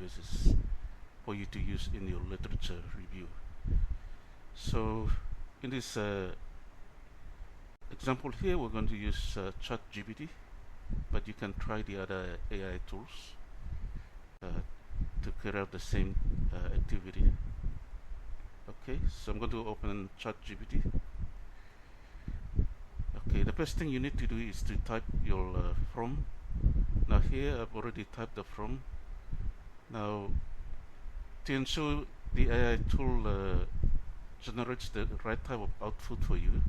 databases for you to use in your literature review. So in this example here, we're going to use ChatGPT, but you can try the other AI tools to carry out the same activity. Okay, so I'm going to open ChatGPT. Okay, the first thing you need to do is to type your prompt. Now here I've already typed the prompt. Now to ensure the AI tool generates the right type of output for you,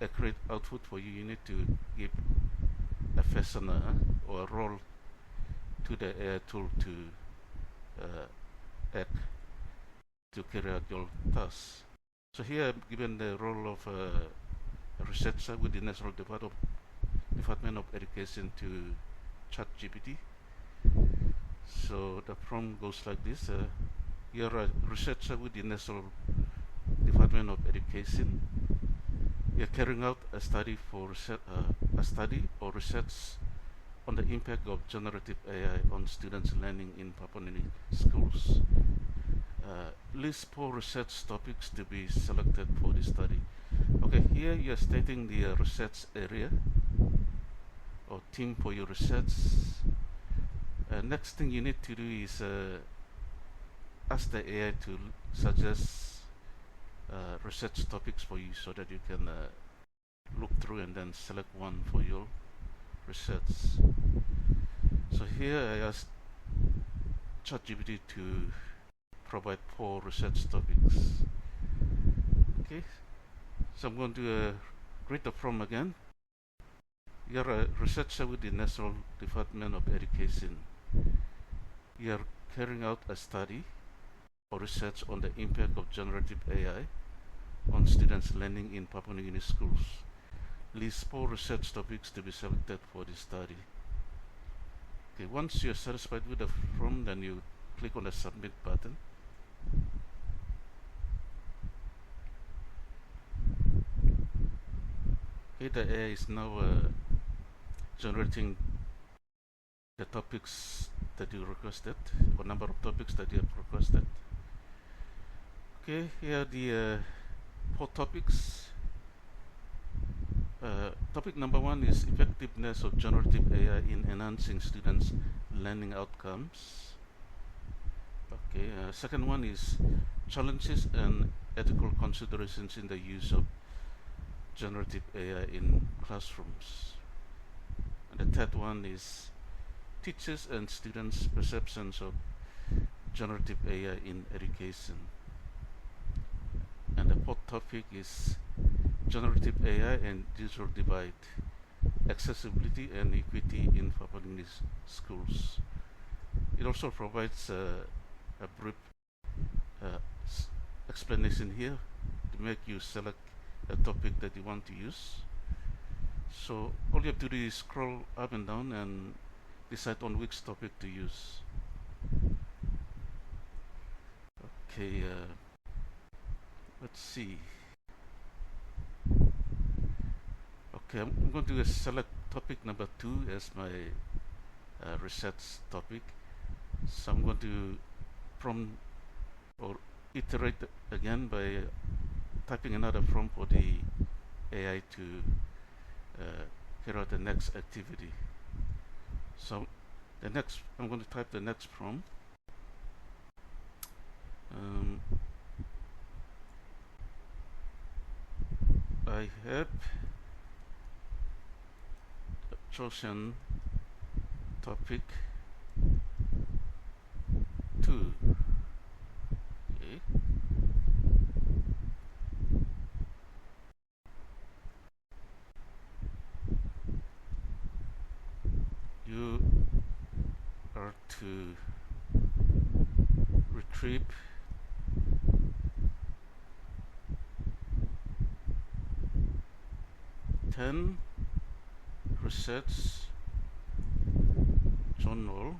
accurate output for you, you need to give a fastener or a role to the AI tool to act to carry out your tasks. So here I'm given the role of a researcher with the National Department of Education to ChatGPT. So the prompt goes like this: you're a researcher with the National Department of Education. You're carrying out a study for or research on the impact of generative AI on students' learning in Papua New Guinea schools. List 4 research topics to be selected for the study. Okay, here you're stating the research area or theme for your research. Next thing you need to do is ask the AI to suggest research topics for you so that you can look through and then select one for your research. So here I asked ChatGPT to provide 4 research topics. Okay, so I'm going to read the prompt again. You're a researcher with the National Department of Education. You're carrying out a study or research on the impact of generative AI on students' learning in Papua New Guinea schools. List 4 research topics to be selected for the study. Okay, once you're satisfied with the prompt, then you click on the submit button. Okay, the AI is now generating the topics that you requested, or number of topics that you have requested. Okay, here are the 4 topics. Topic number 1 is effectiveness of generative AI in enhancing students' learning outcomes. Okay, second one is challenges and ethical considerations in the use of generative AI in classrooms. And the third one is teachers and students' perceptions of generative AI in education. And the fourth topic is generative AI and digital divide, accessibility and equity in Papua New Guinea schools. It also provides a brief explanation here to make you select a topic that you want to use. So all you have to do is scroll up and down and decide on which topic to use. Okay, let's see. Okay, I'm going to select topic number 2 as my research topic. So I'm going to prompt or iterate again by typing another prompt for the AI to carry out the next activity. So I'm going to type the next prompt. I have chosen topic 2. Okay. You are to retrieve research journal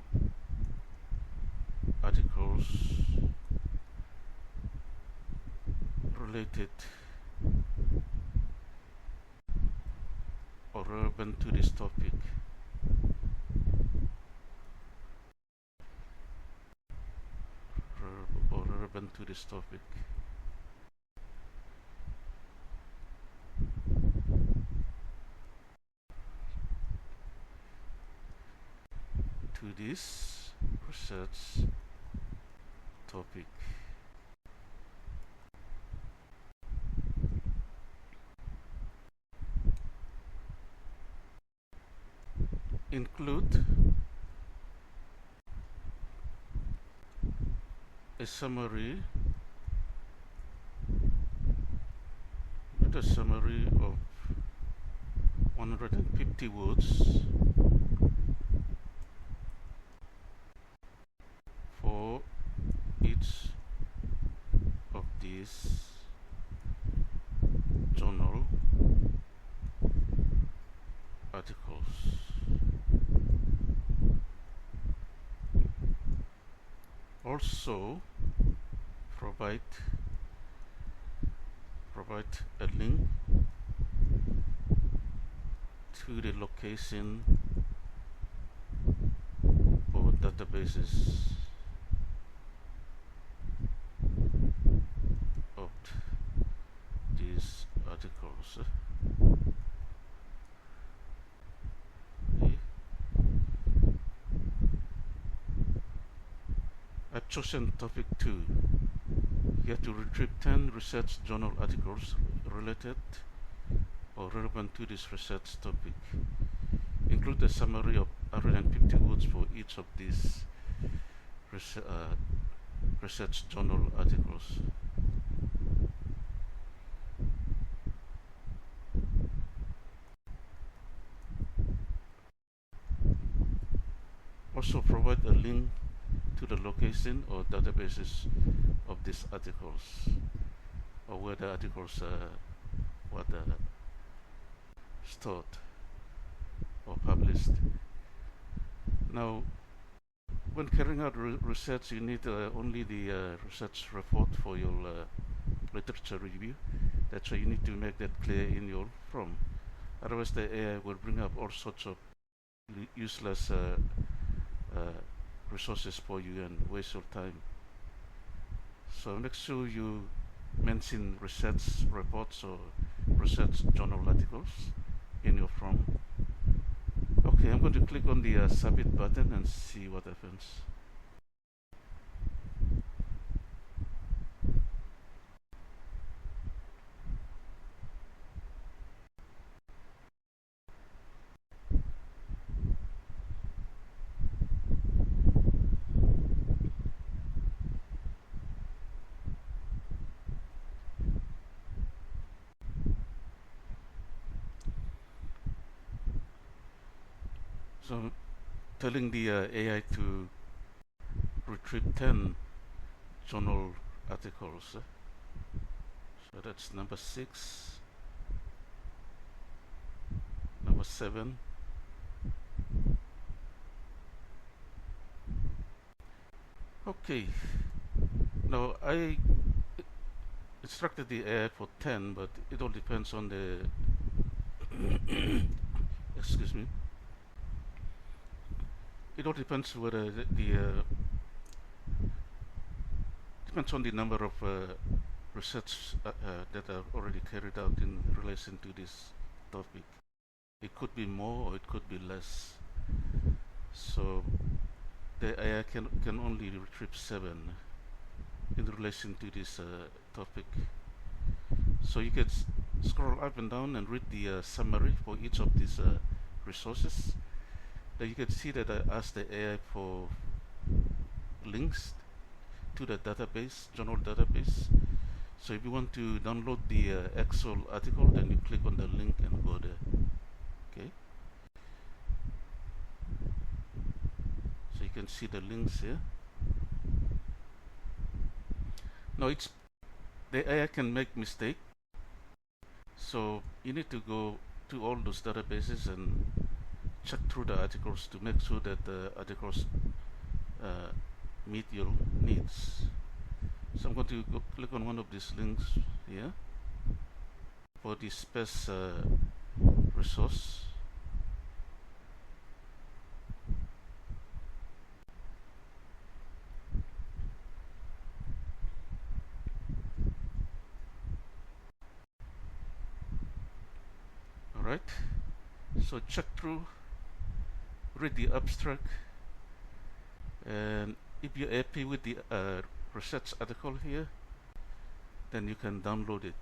articles related or relevant to this topic. this topic. To this research topic. Include a summary of 150 words for each of these journal articles. Also provide a link to the location or databases of these articles. Okay. I've chosen topic 2. You have to retrieve 10 research journal articles related or relevant to this research topic. Include a summary of 150 words for each of these research journal articles. Also provide a link to the location or databases of these articles, or where the articles were stored or published. Now, when carrying out research, you need only the research report for your literature review. That's why you need to make that clear in your form. Otherwise, the AI will bring up all sorts of useless resources for you and waste your time. So make sure you mention research reports or research journal articles in your form. Okay, I'm going to click on the submit button and see what happens. So telling the AI to retrieve 10 journal articles. So that's number 6, number 7. Okay, now I instructed the AI for 10, but it all depends on the excuse me. It all depends whether depends on the number of research that are already carried out in relation to this topic. It could be more or it could be less. So the AI can only retrieve 7 in relation to this topic. So you can scroll up and down and read the summary for each of these resources. Then you can see that I asked the AI for links to the database, journal database. So if you want to download the actual article, then you click on the link and go there. Okay. So you can see the links here. Now the AI can make mistake. So you need to go to all those databases and check through the articles to make sure that the articles meet your needs. So I'm going to go click on one of these links here for the space resource. So check through, read the abstract, and if you're happy with the research article here, then you can download it.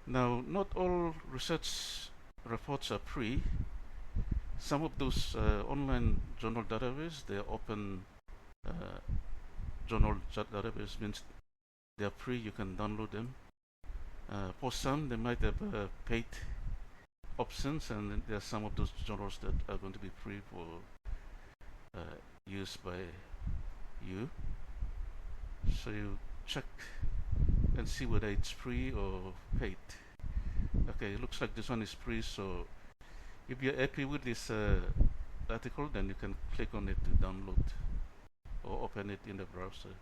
Now, not all research reports are free. Some of those online journal database, they're open journal database, means they're free, you can download them. For some, they might have paid options, and there are some of those journals that are going to be free for use by you. So you check and see whether it's free or paid. Okay, it looks like this one is free, so if you're happy with this article, then you can click on it to download or open it in the browser.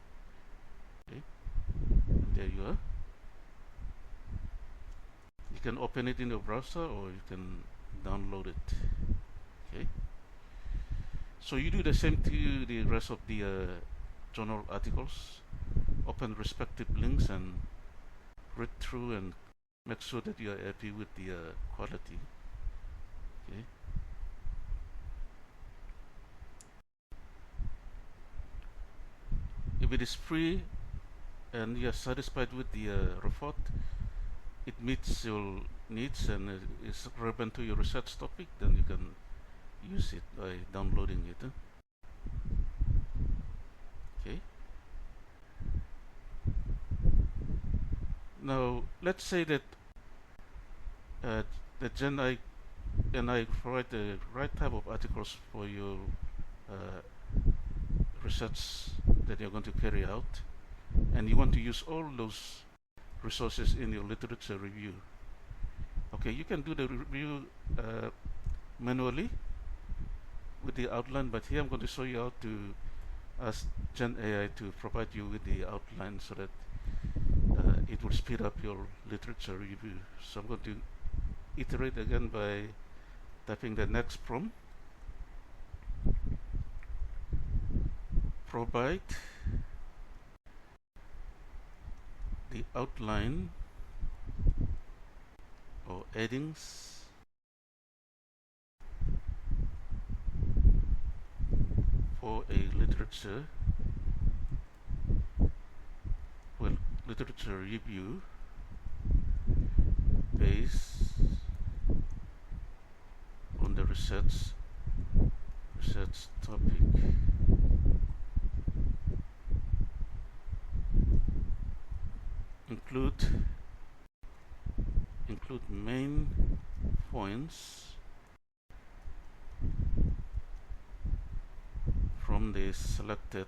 Okay, and there you are. You can open it in your browser or you can download it. Okay, so you do the same to the rest of the journal articles. Open respective links and read through and make sure that you are happy with the quality. Okay. If it is free and you are satisfied with the report, it meets your needs and is relevant to your research topic, then you can use it by downloading it. Okay. Now, let's say that the Gen AI and I provide the right type of articles for your research that you're going to carry out, and you want to use all those resources in your literature review. Okay, you can do the review manually with the outline, but here I'm going to show you how to ask Gen AI to provide you with the outline so that it will speed up your literature review. So I'm going to iterate again by typing the next prompt. Provide the outline or headings for a literature review based on the research topic. Include main points from the selected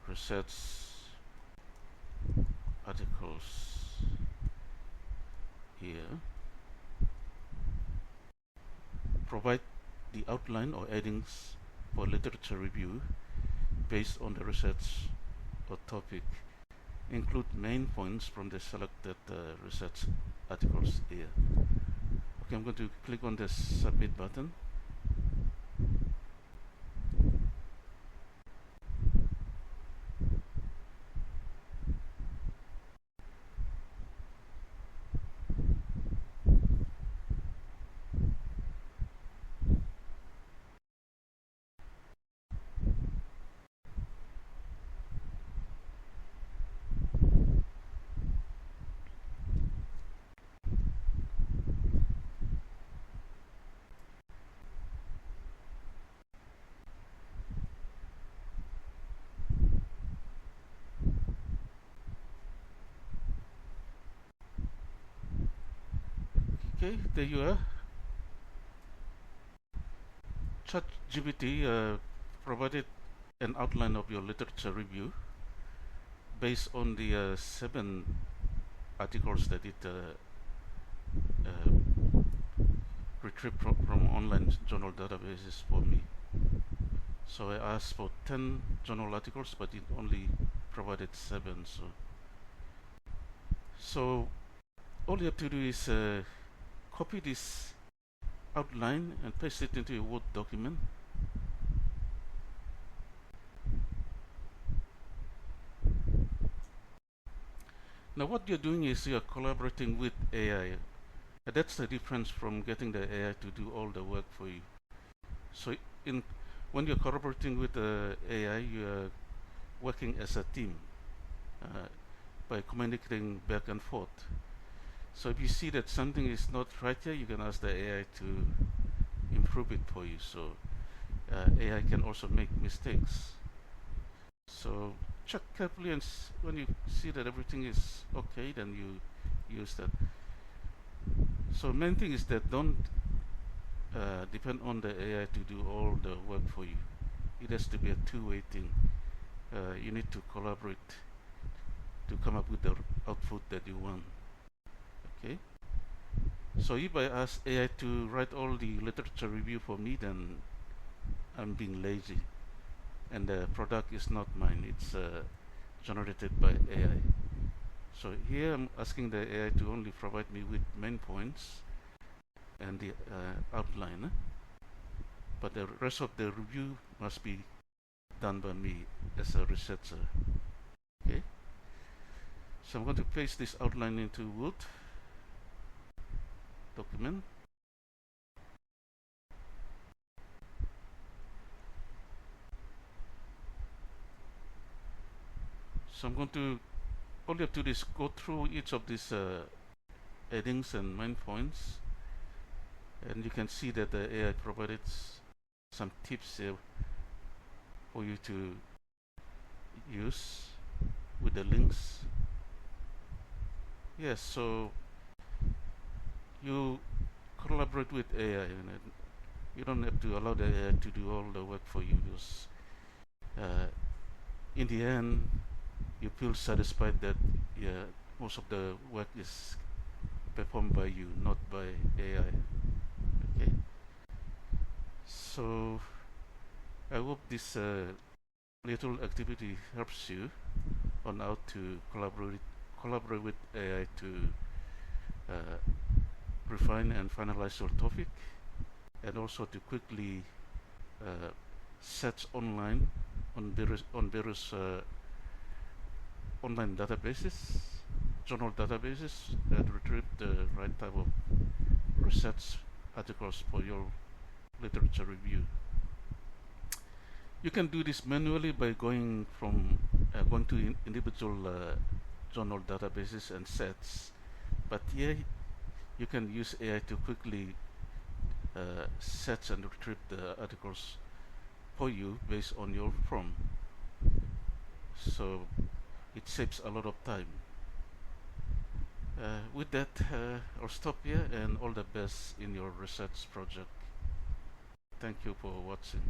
research articles here. Provide the outline or headings for literature review based on the research or topic. Include main points from the selected research articles here. Okay, I'm going to click on the submit button. Okay, there you are. ChatGPT provided an outline of your literature review based on the 7 articles that it retrieved from online journal databases for me. So I asked for 10 journal articles, but it only provided 7. So all you have to do is copy this outline and paste it into a Word document. Now what you're doing is you're collaborating with AI. That's the difference from getting the AI to do all the work for you. So in when you're collaborating with the AI, you're working as a team uh, by communicating back and forth. So if you see that something is not right here, you can ask the AI to improve it for you. So AI can also make mistakes. So check carefully, and when you see that everything is okay, then you use that. So main thing is that don't depend on the AI to do all the work for you. It has to be a two-way thing. You need to collaborate to come up with the output that you want. Okay. So if I ask AI to write all the literature review for me, then I'm being lazy, and the product is not mine. It's generated by AI. So here I'm asking the AI to only provide me with main points and the outline, but the rest of the review must be done by me as a researcher. Okay. So I'm going to paste this outline into Word document. So I'm going to, all you have to do is go through each of these headings and main points, and you can see that the AI provided some tips here for you to use with the links. Yes, so you collaborate with AI, and you don't have to allow the AI to do all the work for you, because in the end you feel satisfied that most of the work is performed by you, not by AI. Okay. So I hope this little activity helps you on how to collaborate with AI to uh, refine and finalize your topic, and also to quickly search online on various online databases, journal databases, and retrieve the right type of research articles for your literature review. You can do this manually by going to individual journal databases and sets, but here you can use AI to quickly search and retrieve the articles for you based on your prompt. So it saves a lot of time. With that, I'll stop here, and all the best in your research project. Thank you for watching.